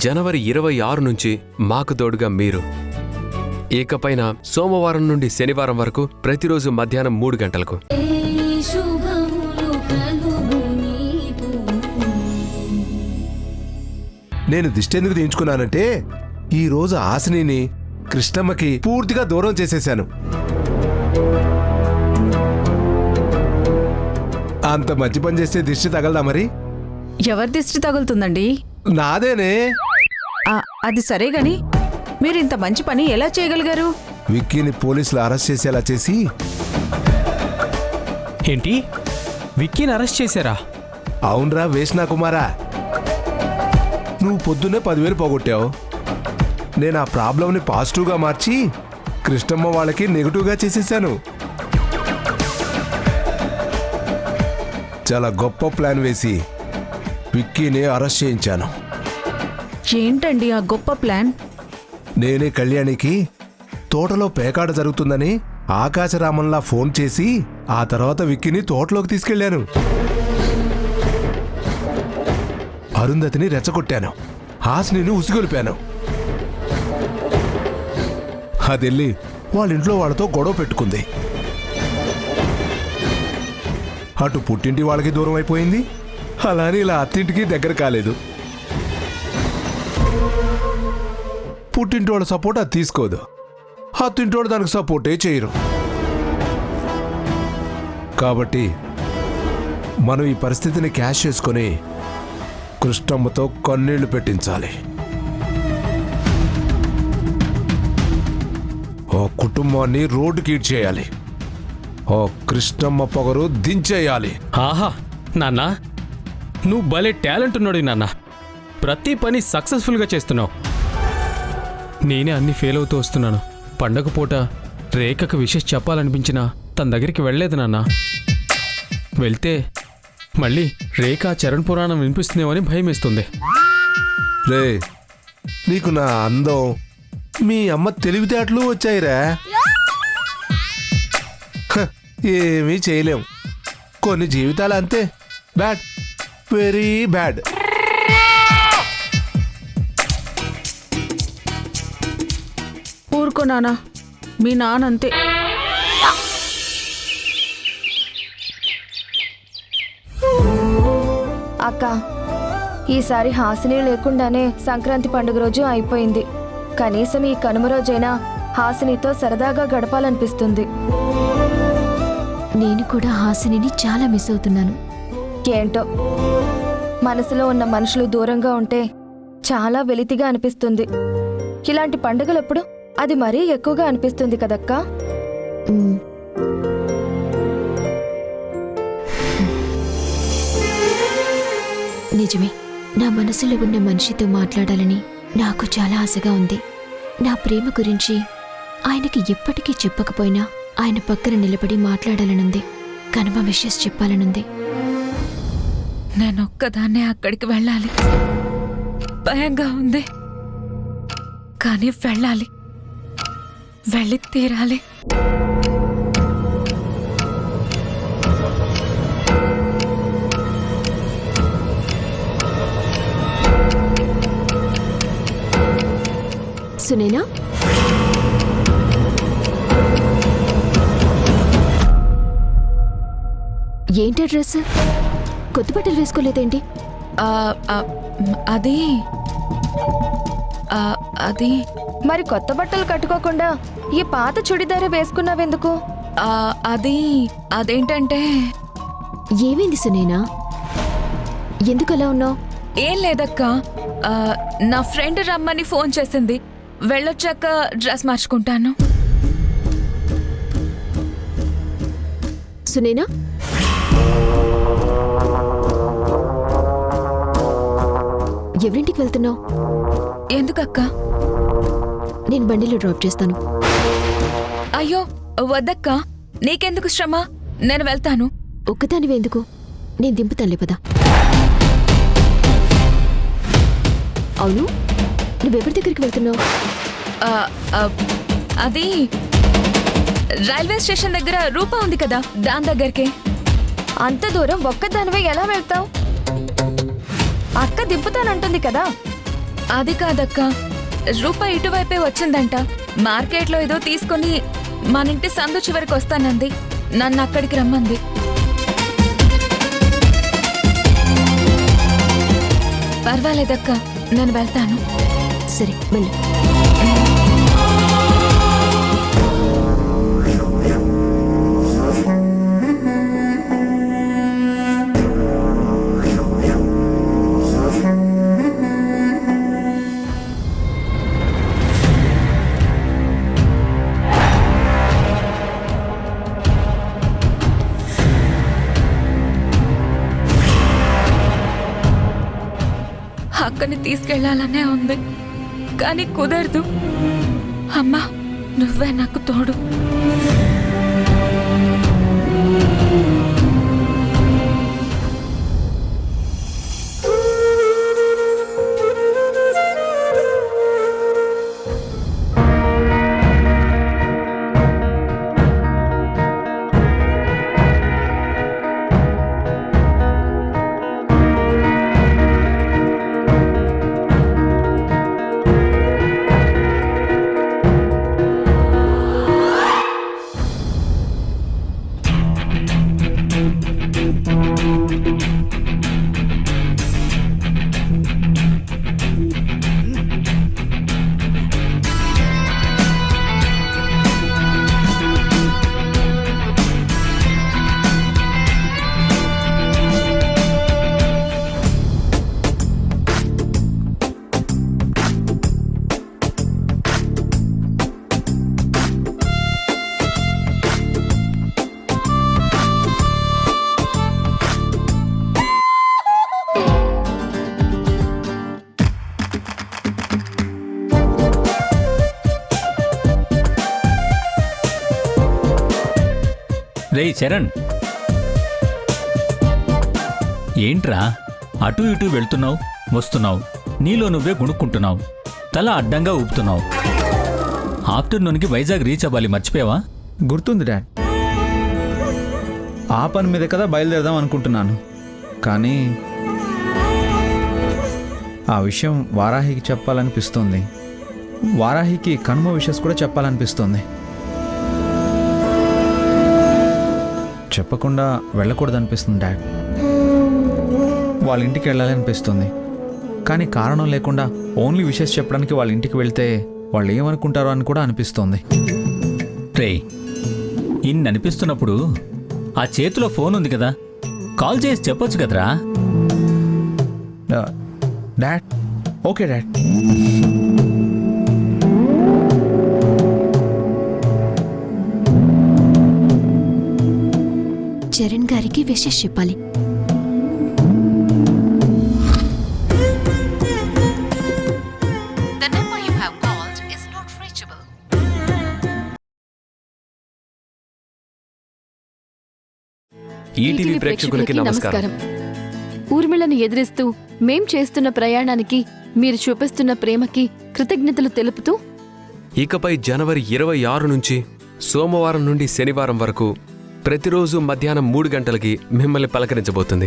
జనవరి 26 నుంచి మాకు తోడుగా మీరు. ఇకపైన సోమవారం నుండి శనివారం వరకు ప్రతిరోజు మధ్యాహ్నం 3 గంటలకు. నేను దిష్టి ఎందుకు తీయించుకున్నానంటే ఈరోజు హాసినిని కృష్ణమ్మకి పూర్తిగా దూరం చేసేశాను. అంత మంచి పని చేస్తే దిష్టి తగలదా మరి? ఎవరి దిష్టి తగులుతుందండి? నాదేనే. అది సరే గాని మీరింత మంచి పని ఎలా చేయగలిగారు? విక్కీని పోలీసులు అరెస్ట్ చేసేలా చేసి. ఏంటి, విక్కీని అరెస్ట్ చేశారా? అవునరా వేష్నా కుమారా, నువ్వు పొద్దున్నే 10,000 పోగొట్టావు. నేను ఆ ప్రాబ్లంని పాజిటివ్గా మార్చి కృష్ణమ్మ వాళ్ళకి నెగిటివ్గా చేసేసాను. చాలా గొప్ప ప్లాన్ వేసి విక్కీని అరెస్ట్ చేయించాను. ఏంటండి ఆ గొప్ప ప్లాన్? నేనే కళ్యాణికి తోటలో పేకాట జరుగుతుందని ఆకాశరామంలా ఫోన్ చేసి ఆ తర్వాత విక్కీని తోటలోకి తీసుకెళ్లాను. అరుంధతిని రెచ్చగొట్టాను, హాసినిని ఉసిగొలిపాను. అదెళ్ళి వాళ్ళింట్లో వాళ్ళతో గొడవ పెట్టుకుంది. అటు పుట్టింటి వాళ్ళకి దూరం అయిపోయింది, అలానే ఇలా అత్తింటికి దగ్గర కాలేదు. పుట్టింటి వాళ్ళ సపోర్ట్ అది తీసుకోదు, అత్తింటి వాళ్ళు దానికి సపోర్టే చేయరు. కాబట్టి మనం ఈ పరిస్థితిని క్యాష్ చేసుకొని కృష్ణమ్మతో కన్నీళ్లు పెట్టించాలి. ఓ కుటుంబాన్ని రోడ్డుకి ఈడ్చేయాలి. ఓ కృష్ణమ్మ పొగరు దించేయాలి. ఆహా నాన్న, నువ్వు భలే టాలెంట్ ఉన్నాడు నాన్న. ప్రతి పని సక్సెస్ఫుల్గా చేస్తున్నావు. నేనే అన్ని ఫెయిల్ అవుతూ వస్తున్నాను. పండగ పూట రేఖకు విషయం చెప్పాలనిపించినా తన దగ్గరికి వెళ్ళలేదు నాన్న. వెళ్తే మళ్ళీ రేఖ చరణ్ పురాణం వినిపిస్తుందేమని భయం వేస్తుంది. రే, నీకు నా అందం, మీ అమ్మ తెలివితేటలు వచ్చాయిరా. ఏమీ చేయలేం. కొన్ని జీవితాలు అంతే, బ్యాడ్, వెరీ బ్యాడ్. ఊరుకో నాన్న, మీ నాన్న అంతే. అక్క, ఈసారి హాసిని లేకుండానే సంక్రాంతి పండుగ రోజు అయిపోయింది. కనీసం ఈ కనుమ రోజైనా హాసినితో సరదాగా గడపాలనిపిస్తుంది. నేను కూడా హాసినిని చాలా మిస్ అవుతున్నాను. ఏంటో, మనసులో ఉన్న మనుషులు దూరంగా ఉంటే చాలా వెలితిగా అనిపిస్తుంది. ఇలాంటి పండుగలప్పుడు అది మరీ ఎక్కువగా అనిపిస్తుంది కదక్కా. నిజమే, నా మనసులో ఉన్న మనిషితో మాట్లాడాలని నాకు చాలా ఆశగా ఉంది. నా ప్రేమ గురించి ఆయనకి ఎప్పటికీ చెప్పకపోయినా ఆయన పక్కన నిలబడి మాట్లాడాలనుంది. కనుమ విషెస్ చెప్పాలనుంది. నేనొక్కదాన్నే అక్కడికి వెళ్ళాలి. భయంగా ఉంది, కానీ వెళ్ళాలి, వెళ్ళి తీరాలి. సునేనా, ఏంటి డ్రెస్? కొత్త బట్టలు వేసుకోలేదేంటి? అది అది మరి కొత్త బట్టలు కట్టుకోకుండా ఈ పాత చుడిదారే వేసుకున్నావెందుకు? అదేంటంటే. ఏమైంది సునేనా, ఎందుకలా ఉన్నావు? ఏం లేదక్కా, నా ఫ్రెండ్ రమ్మని ఫోన్ చేసింది. వెళ్ళొచ్చాక డ్రెస్ మార్చుకుంటాను. సునేనా, ఎవరింటికి వెళ్తున్నావు? ఎందుకక్కా? నేను బండిలో డ్రాప్ చేస్తాను. అయ్యో వద్దక్కా, నీకెందుకు శ్రమ, నేను వెళ్తాను. ఒక్కదానివి ఎందుకు, నేను దింపుతానులే పదా. అవును, నువ్వెవరి దగ్గరికి వెళ్తున్నావు? అది రైల్వే స్టేషన్ దగ్గర రూపా ఉంది కదా, దాని దగ్గరికి. అంత దూరం ఒక్కదానివే ఎలా వెళ్తావు? అక్క దింపుతానంటుంది కదా. అది కాదక్క, రూపాయి ఇటువైపే వచ్చిందంట. మార్కెట్లో ఏదో తీసుకొని మన ఇంటి సందు చివరికి వస్తానంది. నన్ను అక్కడికి రమ్మంది. పర్వాలేదక్క, నేను వెళ్తాను. సరే వెళ్ళు. అక్కని తీసుకెళ్లాలనే ఉంది, కానీ కుదరదు. అమ్మా, నువ్వే నాకు తోడు. రేయ్ చరణ్, ఏంట్రా అటు ఇటు వెళ్తున్నావు వస్తున్నావు, నీలో నువ్వే గుణుక్కుంటున్నావు, తల అడ్డంగా ఊపుతున్నావు. ఆఫ్టర్నూన్కి వైజాగ్ రీచ్ అవ్వాలి, మర్చిపోయావా? గుర్తుంది డాడ్. ఆ పని మీద కదా బయలుదేరదాం అనుకుంటున్నాను, కానీ ఆ విషయం వారాహికి చెప్పాలనిపిస్తుంది. వారాహికి కనుమ విషయస్ కూడా చెప్పాలనిపిస్తుంది. చెప్పకుండా వెళ్ళకూడదనిపిస్తుంది డాడ్. వాళ్ళ ఇంటికి వెళ్ళాలి అనిపిస్తుంది, కానీ కారణం లేకుండా ఓన్లీ విషెస్ చెప్పడానికి వాళ్ళ ఇంటికి వెళ్తే వాళ్ళు ఏమనుకుంటారో అని కూడా అనిపిస్తుంది. రేయ్, ఇన్ని అనిపిస్తున్నప్పుడు ఆ చేతిలో ఫోన్ ఉంది కదా, కాల్ చేసి చెప్పొచ్చు కదరా. Dad, okay dad. చరణ్ గారికి విషెస్ చెప్పాలి. ఈటీవీ ప్రేక్షకులకి నమస్కారం. ఊర్మిళను ఎదిరిస్తూ మేం చేస్తున్న ప్రయాణానికి మీరు చూపిస్తున్న ప్రేమకి కృతజ్ఞతలు తెలుపుతూ ఇకపై జనవరి 26 నుంచి సోమవారం నుండి శనివారం వరకు ప్రతిరోజు మధ్యాహ్నం 3 గంటలకి మిమ్మల్ని పలకరించబోతుంది.